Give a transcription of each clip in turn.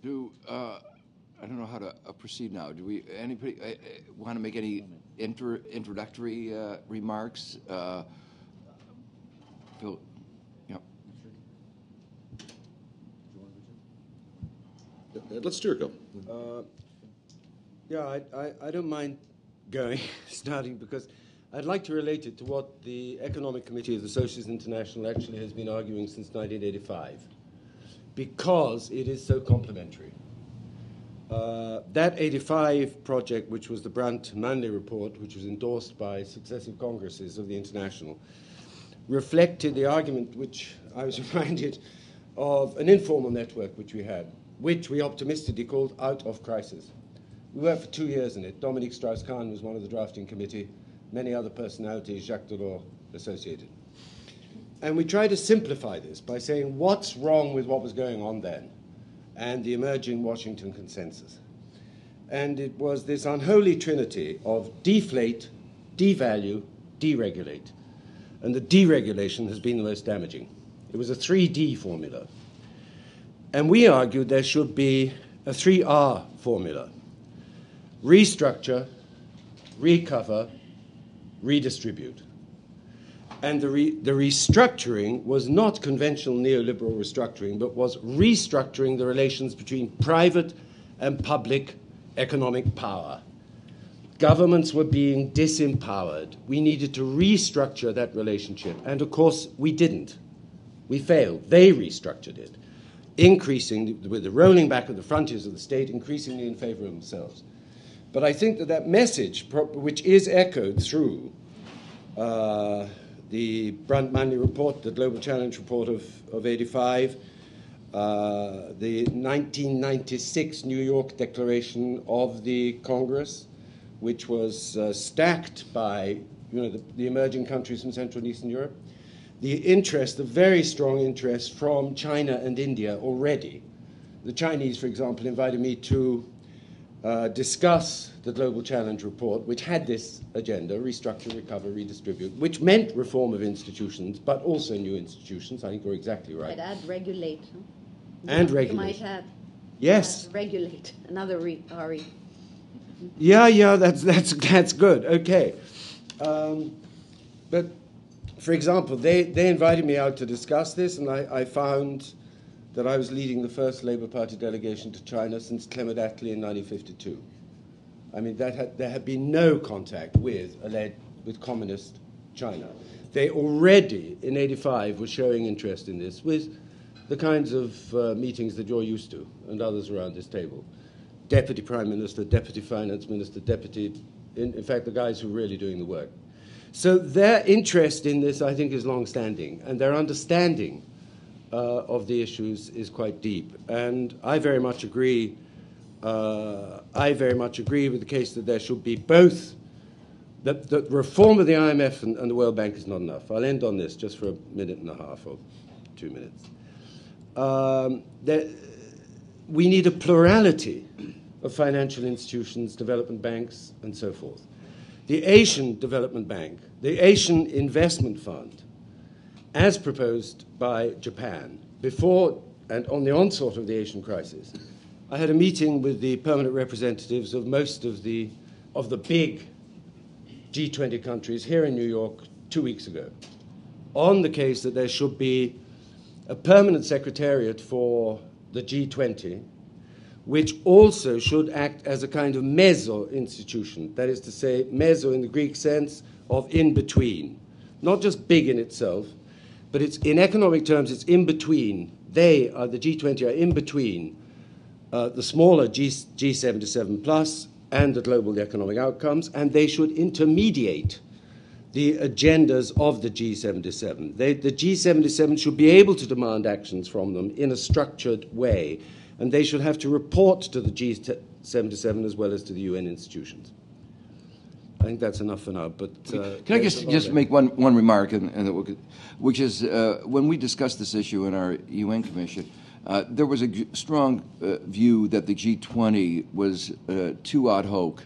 I don't know how to proceed now. Do we? Anybody want to make any introductory remarks? Phil, yeah. Let's Stuart go. Yeah, I don't mind starting, because I'd like to relate it to what the Economic Committee of the Socialist International actually has been arguing since 1985, because it is so complementary. That 85 project, which was the Brandt-Manley report, which was endorsed by successive congresses of the International, reflected the argument which I was reminded of an informal network which we had, which we optimistically called Out of Crisis. We worked for 2 years in it. Dominique Strauss-Kahn was one of the drafting committee, many other personalities, Jacques Delors associated. And we tried to simplify this by saying what's wrong with what was going on then and the emerging Washington consensus. And it was this unholy trinity of deflate, devalue, deregulate. And the deregulation has been the most damaging. It was a 3D formula. And we argued there should be a 3R formula: restructure, recover, redistribute. And the restructuring was not conventional neoliberal restructuring, but was restructuring the relations between private and public economic power. Governments were being disempowered. We needed to restructure that relationship. And of course, we didn't. We failed. They restructured it, increasing, with the rolling back of the frontiers of the state, increasingly in favor of themselves. But I think that that message, which is echoed through the Brandt-Manley report, the Global Challenge report of 85, the 1996 New York Declaration of the Congress, which was stacked by the emerging countries from Central and Eastern Europe, the very strong interest from China and India already. The Chinese, for example, invited me to discuss the Global Challenge report, which had this agenda: restructure, recover, redistribute, which meant reform of institutions, but also new institutions. I think you're exactly right. I'd add regulate. And You regulate. might add. Yes. Regulate. Another RE. Yeah, that's good. Okay. But, for example, they invited me out to discuss this, and I found that I was leading the first Labour Party delegation to China since Clement Attlee in 1952. I mean, there had been no contact with communist China. They already, in 85, were showing interest in this with the kinds of meetings that you're used to and others around this table. Deputy Prime Minister, Deputy Finance Minister, in fact, the guys who are really doing the work. So their interest in this, I think, is long-standing, and their understanding of the issues is quite deep. And I very much agree. I very much agree with the case that there should be both. The reform of the IMF and the World Bank is not enough. I'll end on this just for a minute and a half or 2 minutes. We need a plurality of financial institutions, development banks, and so forth. The Asian Development Bank, the Asian Investment Fund, as proposed by Japan before and on the onslaught of the Asian crisis, I had a meeting with the permanent representatives of most of the big G20 countries here in New York 2 weeks ago on the case that there should be a permanent secretariat for the G20, which also should act as a kind of meso institution, that is to say, meso in the Greek sense of in between, not just big in itself, but it's, in economic terms, it's in between. The G20 are in between the smaller G77 plus and the global economic outcomes, and they should intermediate the agendas of the G77. The G77 should be able to demand actions from them in a structured way, and they should have to report to the G77 as well as to the UN institutions. I think that's enough for now. But can I just make one remark, which is when we discussed this issue in our UN Commission, there was a strong view that the G20 was too ad hoc,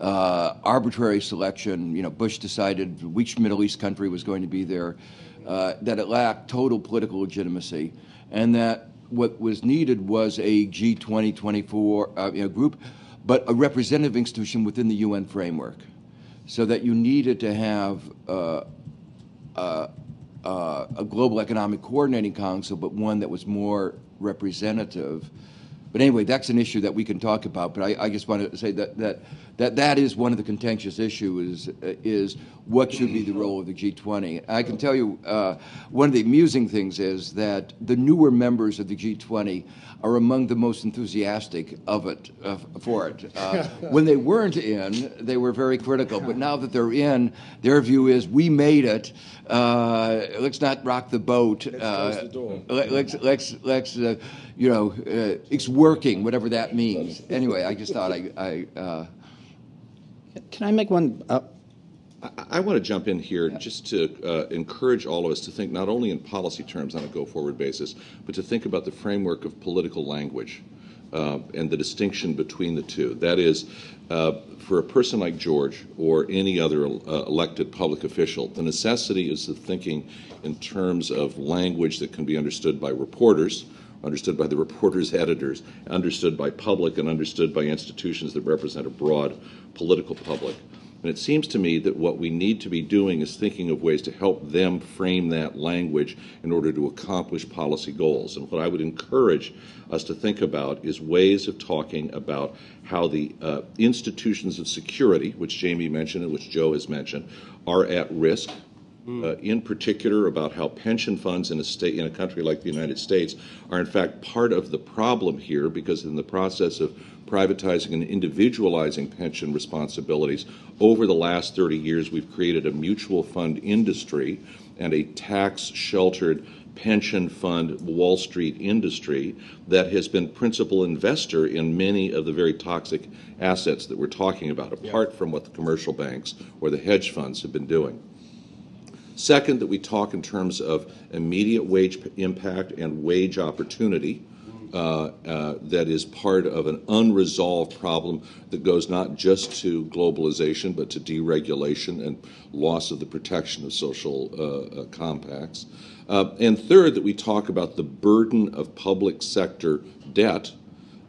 arbitrary selection. Bush decided which Middle East country was going to be there, that it lacked total political legitimacy, and that what was needed was a G20, 24 group, but a representative institution within the UN framework, so that you needed to have a global economic coordinating council, but one that was more representative. But anyway, that's an issue that we can talk about. But I just want to say that is one of the contentious issues is what should be the role of the G20. I can tell you one of the amusing things is that the newer members of the G20 are among the most enthusiastic for it. When they weren't in, they were very critical. But now that they're in, their view is we made it. Let's not rock the boat. Let's close the door. Let's it's working, whatever that means. Anyway, I just thought Can I make one? I want to jump in here just to encourage all of us to think not only in policy terms on a go-forward basis, but to think about the framework of political language and the distinction between the two. That is, for a person like George or any other elected public official, the necessity is of thinking in terms of language that can be understood by reporters, understood by the reporters' editors, understood by public, and understood by institutions that represent a broad political public. And it seems to me that what we need to be doing is thinking of ways to help them frame that language in order to accomplish policy goals. And what I would encourage us to think about is ways of talking about how the institutions of security, which Jamie mentioned and which Joe has mentioned, are at risk. In particular, about how pension funds in a country like the United States are in fact part of the problem here, because in the process of privatizing and individualizing pension responsibilities over the last 30 years, we've created a mutual fund industry and a tax-sheltered pension fund Wall Street industry that has been principal investor in many of the very toxic assets that we're talking about, apart from what the commercial banks or the hedge funds have been doing. Second, that we talk in terms of immediate wage impact and wage opportunity that is part of an unresolved problem that goes not just to globalization but to deregulation and loss of the protection of social compacts. And third, that we talk about the burden of public sector debt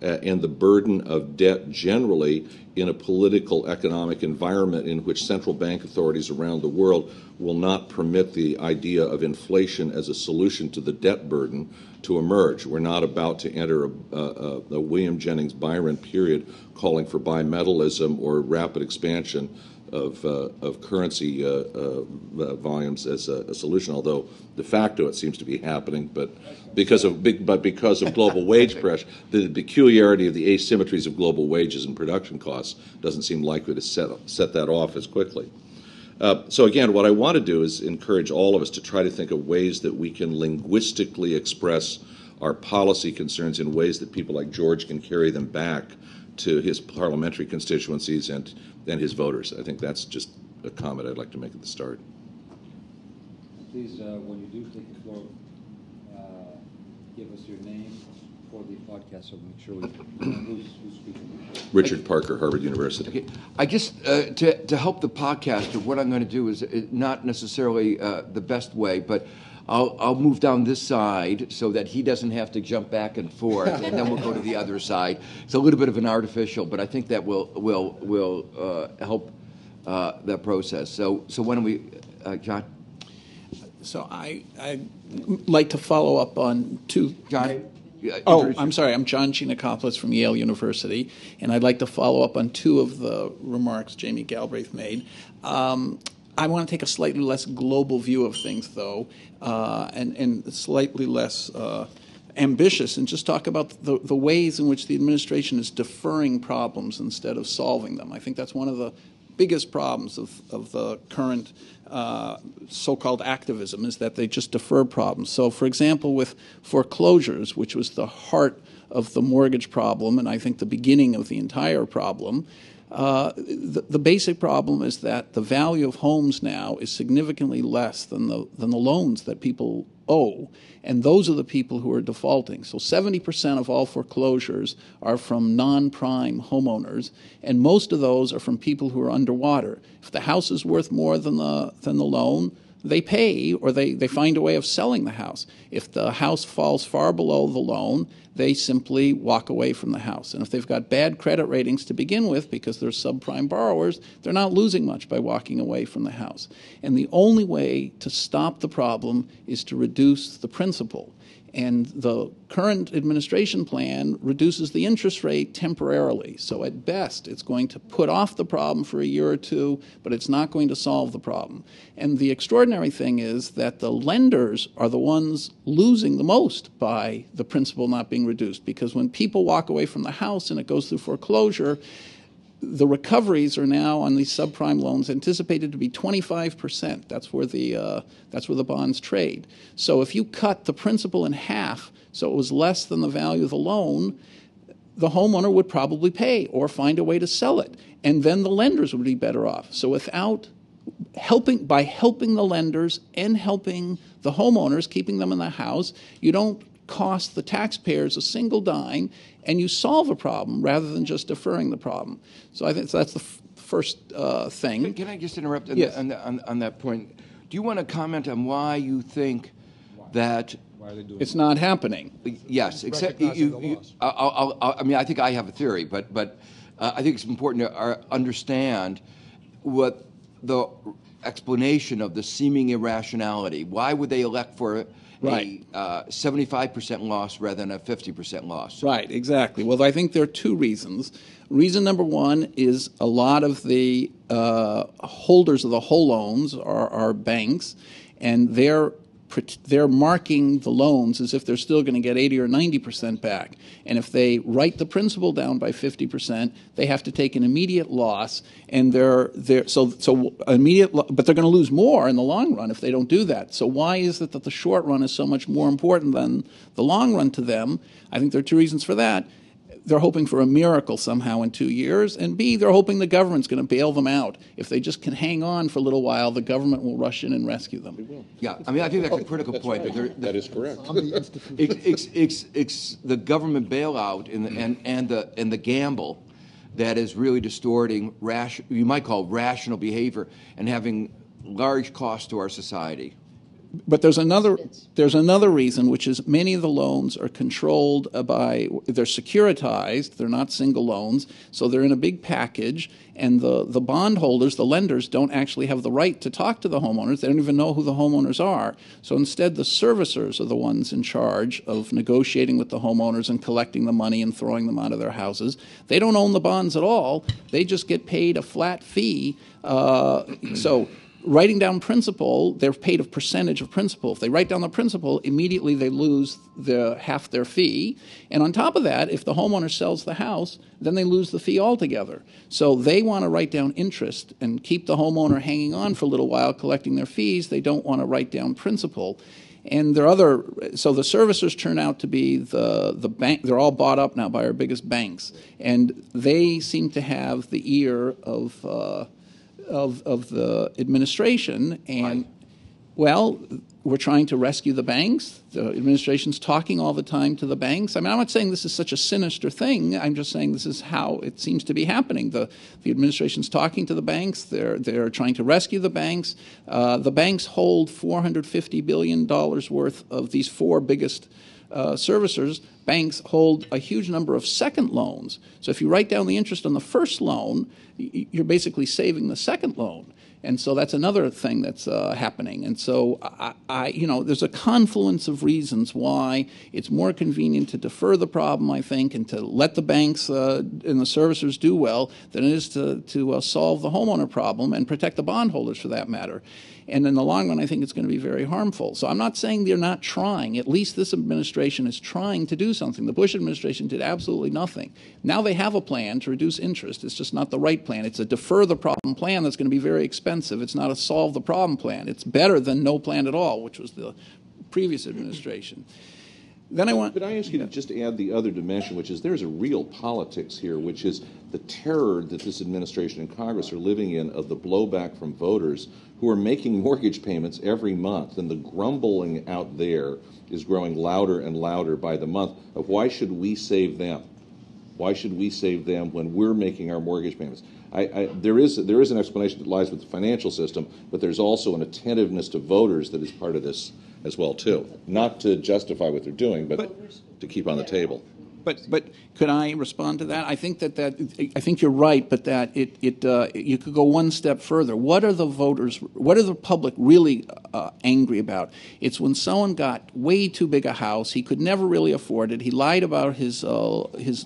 and the burden of debt generally in a political economic environment in which central bank authorities around the world will not permit the idea of inflation as a solution to the debt burden to emerge. We're not about to enter a William Jennings Byron period calling for bimetallism or rapid expansion of currency volumes as a solution, although de facto it seems to be happening, but because of global wage pressure, the peculiarity of the asymmetries of global wages and production costs doesn't seem likely to set that off as quickly. So again, what I want to do is encourage all of us to try to think of ways that we can linguistically express our policy concerns in ways that people like George can carry them back to his parliamentary constituencies and his voters. I think that's just a comment I'd like to make at the start. Please, when you do take the floor, give us your name for the podcast so we make sure we know who's speaking. Richard Parker, Harvard University. Okay. I just, to help the podcaster, what I'm going to do is not necessarily the best way, but I'll move down this side so that he doesn't have to jump back and forth, and then we'll go to the other side. It's a little bit of an artificial, but I think that will help that process. So why don't we, John? So I'd like to follow up on two. John? I'm sorry. I'm John Giannakopoulos from Yale University, and I'd like to follow up on two of the remarks Jamie Galbraith made. I want to take a slightly less global view of things, though, and slightly less ambitious, and just talk about the ways in which the administration is deferring problems instead of solving them. I think that's one of the biggest problems of the current so-called activism, is that they just defer problems. So, for example, with foreclosures, which was the heart of the mortgage problem, and I think the beginning of the entire problem, the basic problem is that the value of homes now is significantly less than the loans that people owe, and those are the people who are defaulting. So 70% of all foreclosures are from non-prime homeowners, and most of those are from people who are underwater. If the house is worth more than the loan, they pay, or they find a way of selling the house. If the house falls far below the loan, they simply walk away from the house. And if they've got bad credit ratings to begin with because they're subprime borrowers, they're not losing much by walking away from the house. And the only way to stop the problem is to reduce the principal. And the current administration plan reduces the interest rate temporarily. So at best, it's going to put off the problem for a year or two, but it's not going to solve the problem. And the extraordinary thing is that the lenders are the ones losing the most by the principal not being reduced, because when people walk away from the house and it goes through foreclosure, the recoveries are now on these subprime loans anticipated to be 25%. That's where the bonds trade. So if you cut the principal in half, so it was less than the value of the loan, the homeowner would probably pay or find a way to sell it, and then the lenders would be better off. So by helping the lenders and helping the homeowners, keeping them in the house, you don't cost the taxpayers a single dime, and you solve a problem rather than just deferring the problem. So I think that's the first thing. Can I just interrupt Yes. on that point? Do you want to comment on why you think that Why are they doing It's not happening. yes, except recognizing the loss. I mean, I think I have a theory, but I think it's important to understand what the explanation of the seeming irrationality. Why would they elect for Right. a 75% loss rather than a 50% loss? Right, exactly. Well, I think there are two reasons. Reason number one is a lot of the holders of the whole loans are banks, and they're marking the loans as if they're still going to get 80 or 90% back. And if they write the principal down by 50%, they have to take an immediate loss, and so immediate, but they're going to lose more in the long run if they don't do that. So why is it that the short run is so much more important than the long run to them? I think there are two reasons for that. They're hoping for a miracle somehow in 2 years, and B, they're hoping the government's going to bail them out. If they just can hang on for a little while, the government will rush in and rescue them. Yeah, I mean, I think that's a critical point. Right. That is correct. It's the government bailout and the gamble that is really distorting you might call rational behavior and having large costs to our society. But there's another reason, which is many of the loans are controlled they're securitized, they're not single loans, so they're in a big package, and the bondholders, the lenders, don't actually have the right to talk to the homeowners. They don't even know who the homeowners are. So instead, the servicers are the ones in charge of negotiating with the homeowners and collecting the money and throwing them out of their houses. They don't own the bonds at all. They just get paid a flat fee. Writing down principal, they're paid a percentage of principal. If they write down the principal, immediately they lose half their fee. And on top of that, if the homeowner sells the house, then they lose the fee altogether. So they want to write down interest and keep the homeowner hanging on for a little while, collecting their fees. They don't want to write down principal. And so the servicers turn out to be the bank. They're all bought up now by our biggest banks, and they seem to have the ear of the administration, and well, we're trying to rescue the banks. The administration's talking all the time to the banks. I mean, I'm not saying this is such a sinister thing. I'm just saying this is how it seems to be happening. The administration's talking to the banks. They're trying to rescue the banks. The banks hold $450 billion worth of these four biggest servicers. Banks hold a huge number of second loans. So if you write down the interest on the first loan, you're basically saving the second loan. And so that's another thing that's happening. And so there's a confluence of reasons why it's more convenient to defer the problem, I think, and to let the banks and the servicers do well than it is to solve the homeowner problem and protect the bondholders, for that matter. And in the long run, I think it's going to be very harmful. So I'm not saying they're not trying. At least this administration is trying to do something. The Bush administration did absolutely nothing. Now they have a plan to reduce interest. It's just not the right plan. It's a defer the problem plan that's going to be very expensive. It's not a solve the problem plan. It's better than no plan at all, which was the previous administration. But I ask you to just add the other dimension, which is there's a real politics here, which is the terror that this administration and Congress are living in of the blowback from voters who are making mortgage payments every month, and the grumbling out there is growing louder and louder by the month of why should we save them? Why should we save them when we're making our mortgage payments? There is an explanation that lies with the financial system, but there's also an attentiveness to voters that is part of this as well too. Not to justify what they're doing, but to keep on the table. But could I respond to that? I think I think you're right, but that you could go one step further. What are the voters? What are the public really angry about? It's when someone got way too big a house, he could never really afford it. He lied about his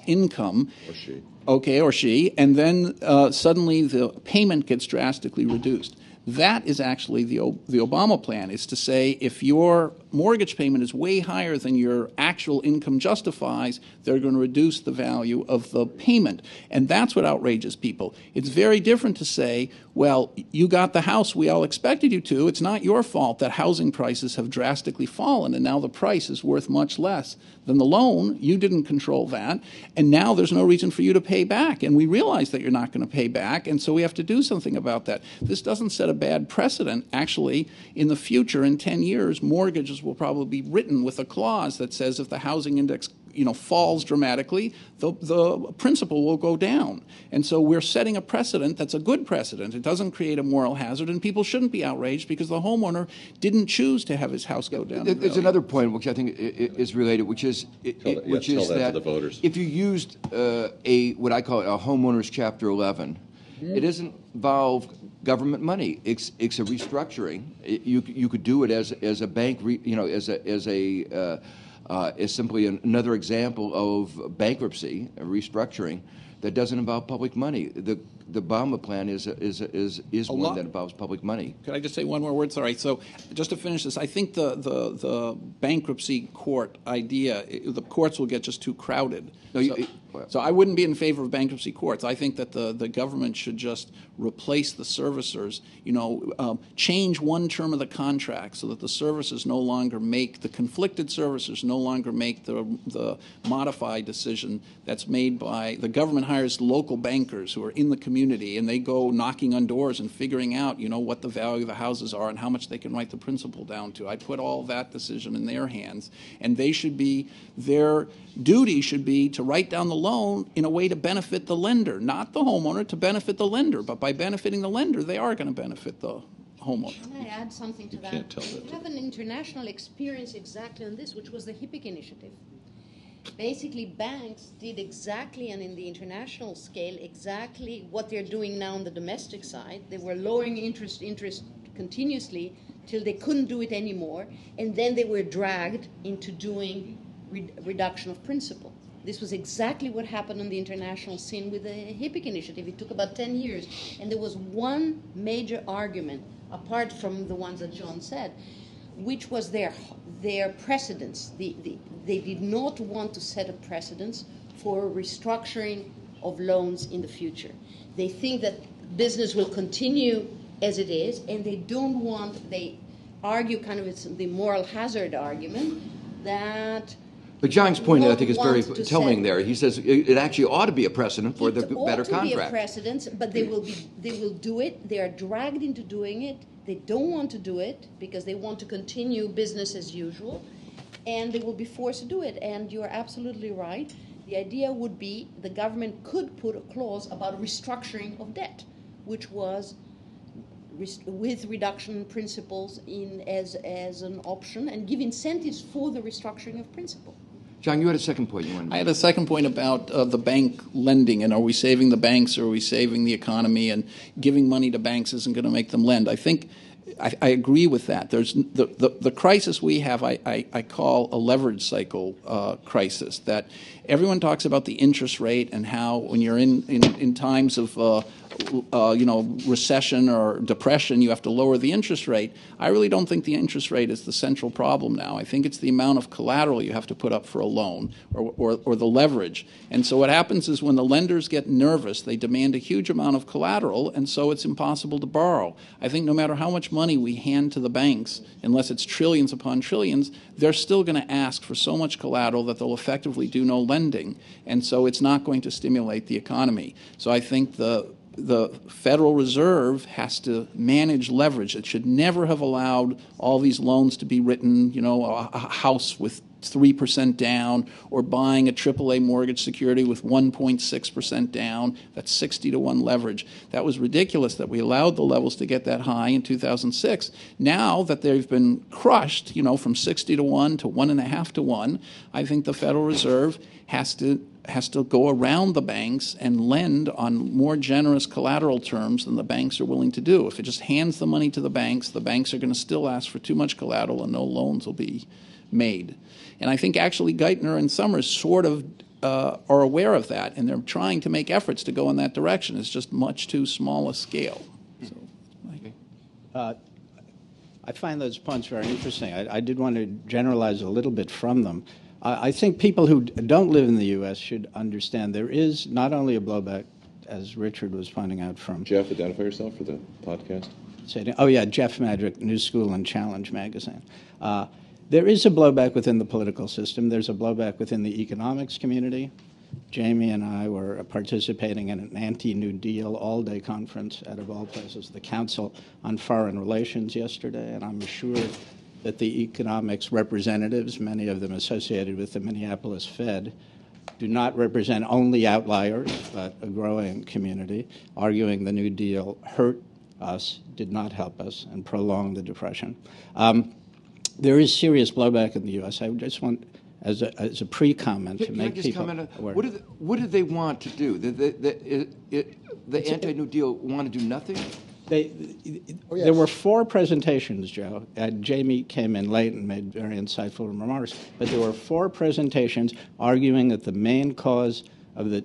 income. Or she. Okay, or she, and then suddenly the payment gets drastically reduced. That is actually the Obama plan, is to say if your mortgage payment is way higher than your actual income justifies, they're going to reduce the value of the payment. And that's what outrages people. It's very different to say, well, you got the house we all expected you to. It's not your fault that housing prices have drastically fallen, and now the price is worth much less than the loan. You didn't control that, and now there's no reason for you to pay back. And we realize that you're not going to pay back, and so we have to do something about that. This doesn't set a bad precedent. Actually, in the future, in 10 years, mortgages will probably be written with a clause that says if the housing index falls dramatically, the principal will go down. And so we're setting a precedent that's a good precedent. It doesn't create a moral hazard, and people shouldn't be outraged because the homeowner didn't choose to have his house go down. There's another point which I think is related, which is Tell that to the voters. If you used what I call a homeowner's Chapter 11, it doesn't involve government money. It's a restructuring. You could do it as a bank, is simply another example of bankruptcy, a restructuring that doesn't involve public money. The Obama plan is one that involves public money. Could I just say one more word? Sorry. So just to finish this, I think the bankruptcy court idea, the courts will get just too crowded. So I wouldn't be in favor of bankruptcy courts. I think that the government should just replace the servicers, change one term of the contract so that the servicers no longer make, the conflicted servicers no longer make the modified decision that's made by, the government hires local bankers who are in the community, and they go knocking on doors and figuring out, what the value of the houses are and how much they can write the principal down to. I'd put all that decision in their hands, and their duty should be to write down the loan in a way to benefit the lender, not the homeowner, to benefit the lender. But by benefiting the lender, they are going to benefit the homeowner. Can I add something to that? Can't tell that. We have an international experience exactly on this, which was the HIPPIC Initiative. Basically, banks did exactly, and in the international scale, exactly what they're doing now on the domestic side. They were lowering interest continuously till they couldn't do it anymore, and then they were dragged into doing reduction of principal. This was exactly what happened on the international scene with the HIPPIC Initiative. It took about 10 years, and there was one major argument, apart from the ones that John said, which was their precedence. They did not want to set a precedence for restructuring of loans in the future. They think that business will continue as it is, and they argue kind of it's the moral hazard argument that. But John's point, I think, is very telling there. He says it actually ought to be a precedent for the better contract. It ought to be a precedent, but they will do it. They are dragged into doing it. They don't want to do it because they want to continue business as usual, and they will be forced to do it. And you're absolutely right. The idea would be the government could put a clause about restructuring of debt, which was with reduction principles as an option, and give incentives for the restructuring of principle. John, you had a second point you wanted to make. I had a second point about the bank lending, and are we saving the banks or are we saving the economy, and giving money to banks isn't going to make them lend. I think I agree with that. There's the crisis we have I call a leverage cycle crisis, that everyone talks about the interest rate and how when you're in times of recession or depression, you have to lower the interest rate. I really don't think the interest rate is the central problem now. I think it's the amount of collateral you have to put up for a loan or the leverage. And so what happens is when the lenders get nervous, they demand a huge amount of collateral, and so it's impossible to borrow. I think no matter how much money we hand to the banks, unless it's trillions upon trillions, they're still going to ask for so much collateral that they'll effectively do no lending. And so it's not going to stimulate the economy. So I think the Federal Reserve has to manage leverage. It should never have allowed all these loans to be written, a house with 3% down, or buying a AAA mortgage security with 1.6% down. That's 60-to-1 leverage. That was ridiculous that we allowed the levels to get that high in 2006. Now that they've been crushed, from 60-to-1 to 1.5-to-1, I think the Federal Reserve has to go around the banks and lend on more generous collateral terms than the banks are willing to do. If it just hands the money to the banks are going to still ask for too much collateral and no loans will be made. And I think actually Geithner and Summers sort of are aware of that, and they're trying to make efforts to go in that direction. It's just much too small a scale. So, I find those points very interesting. I did want to generalize a little bit from them. I think people who don't live in the U.S. should understand there is not only a blowback, as Richard was pointing out from... Jeff, identify yourself for the podcast. Oh, yeah, Jeff Madrick, New School and Challenge magazine. There is a blowback within the political system. There's a blowback within the economics community. Jamie and I were participating in an anti-New Deal all-day conference out of all places, the Council on Foreign Relations yesterday, and I'm assured that the economics representatives, many of them associated with the Minneapolis Fed, do not represent only outliers, but a growing community, arguing the New Deal hurt us, did not help us, and prolonged the Depression. There is serious blowback in the U.S. I just want, as a pre-comment, to make people aware. What do they want to do? The anti-New Deal want to do nothing? There were 4 presentations, Joe. Jamie came in late and made very insightful remarks, but there were 4 presentations arguing that the main cause of the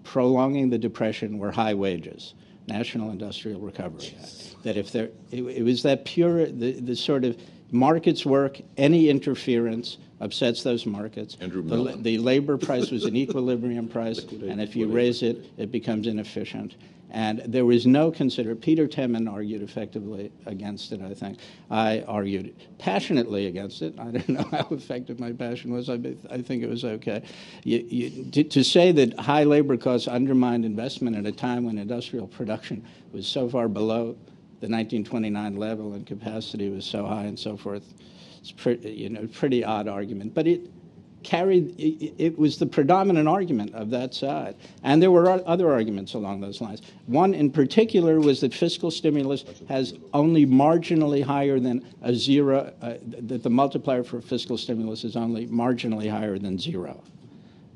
prolonging the Depression were high wages, National Industrial Recovery Act. That if it was that pure, the sort of markets work, any interference upsets those markets. The labor price was an equilibrium price, and if you raise it, it becomes inefficient. And there was no Peter Temin argued effectively against it, I think. I argued passionately against it. I don't know how effective my passion was. I think it was okay. To say that high labor costs undermined investment at a time when industrial production was so far below the 1929 level and capacity was so high and so forth, it's pretty odd argument. But it was the predominant argument of that side. And there were other arguments along those lines. One in particular was that fiscal stimulus has only marginally higher than a zero, that the multiplier for fiscal stimulus is only marginally higher than 0.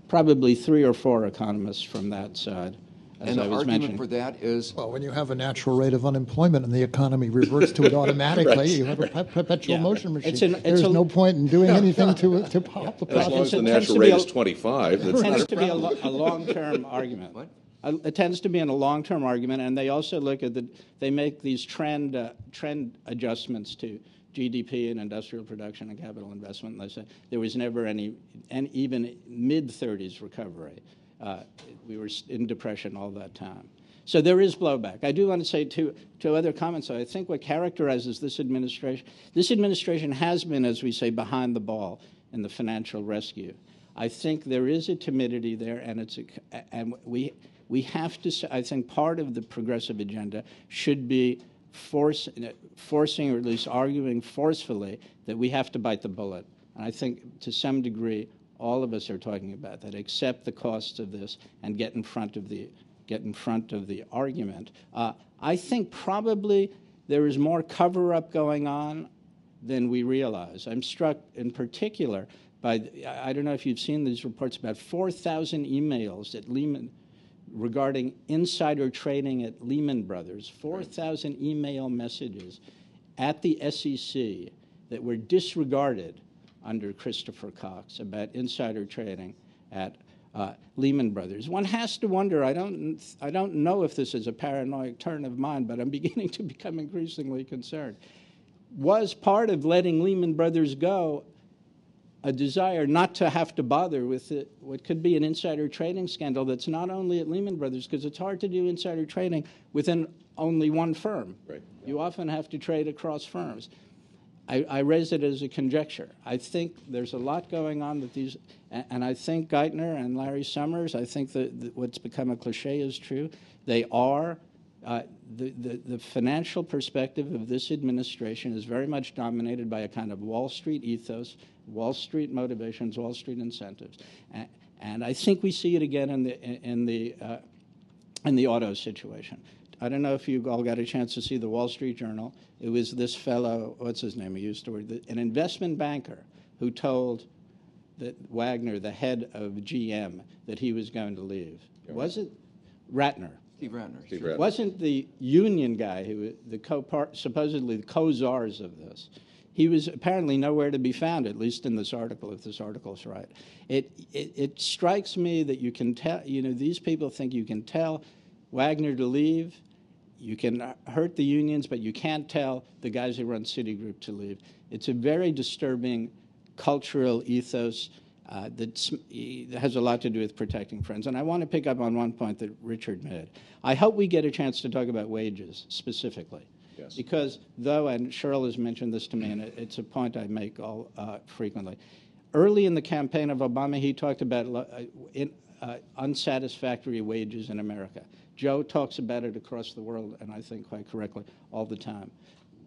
Probably 3 or 4 economists from that side. And the argument for that is... Well, when you have a natural rate of unemployment and the economy reverts to it automatically, right. You have a perpetual motion machine. There's no point in doing anything to help the process. As long as the natural rate is 25, it tends to be a long-term argument. What? It tends to be in a long-term argument, and they also look at they make these trend adjustments to GDP and industrial production and capital investment, and they say there was never any, and even mid-30s recovery. We were in depression all that time. So there is blowback. I do want to say two other comments. I think what characterizes this administration has been, as we say, behind the ball in the financial rescue. I think there is a timidity there, and we have to. I think part of the progressive agenda should be forcing, or at least arguing forcefully, that we have to bite the bullet. And I think to some degree, all of us are talking about that. Accept the costs of this and get in front of the argument. I think probably there is more cover-up going on than we realize. I'm struck in particular by, I don't know if you've seen these reports, about 4,000 emails at Lehman regarding insider trading at Lehman Brothers, 4,000 email messages at the SEC that were disregarded under Christopher Cox about insider trading at Lehman Brothers. One has to wonder, I don't know if this is a paranoid turn of mind, but I'm beginning to become increasingly concerned. Was part of letting Lehman Brothers go a desire not to have to bother with what could be an insider trading scandal that's not only at Lehman Brothers, because it's hard to do insider trading within only one firm. Right. You often have to trade across firms. I raise it as a conjecture. I think there's a lot going on that these, and I think Geithner and Larry Summers, I think that what's become a cliche is true. They are The financial perspective of this administration is very much dominated by a kind of Wall Street ethos, Wall Street motivations, Wall Street incentives, and I think we see it again in the auto situation. I don't know if you all got a chance to see the Wall Street Journal. It was this fellow, what's his name? He used to work, an investment banker who told that Wagner, the head of GM, that he was going to leave. Yeah. Was it Ratner? Steve Ratner. Steve Ratner. Wasn't the union guy who supposedly the co-czars of this? He was apparently nowhere to be found, at least in this article, if this article's right. It strikes me that you can tell, these people think you can tell Wagner to leave, you can hurt the unions, but you can't tell the guys who run Citigroup to leave. It's a very disturbing cultural ethos that has a lot to do with protecting friends. And I want to pick up on one point that Richard made. I hope we get a chance to talk about wages specifically. Yes. Because though, and Cheryl has mentioned this to me, and it's a point I make frequently, early in the campaign of Obama, he talked about unsatisfactory wages in America. Joe talks about it across the world, and I think quite correctly, all the time.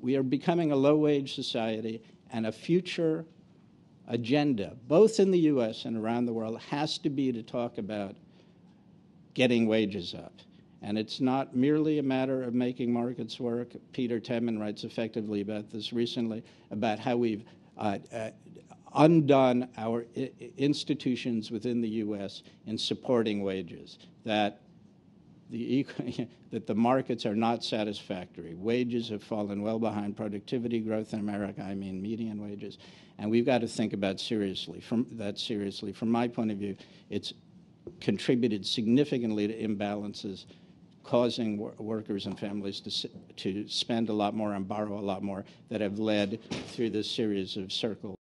We are becoming a low-wage society, and a future agenda, both in the U.S. and around the world, has to be to talk about getting wages up. And it's not merely a matter of making markets work. Peter Tedman writes effectively about this recently, about how we've undone our institutions within the U.S. in supporting wages, that the markets are not satisfactory. Wages have fallen well behind productivity growth in America, I mean median wages, and we've got to think about seriously. From my point of view, it's contributed significantly to imbalances, causing workers and families to spend a lot more and borrow a lot more, that have led through this series of circles.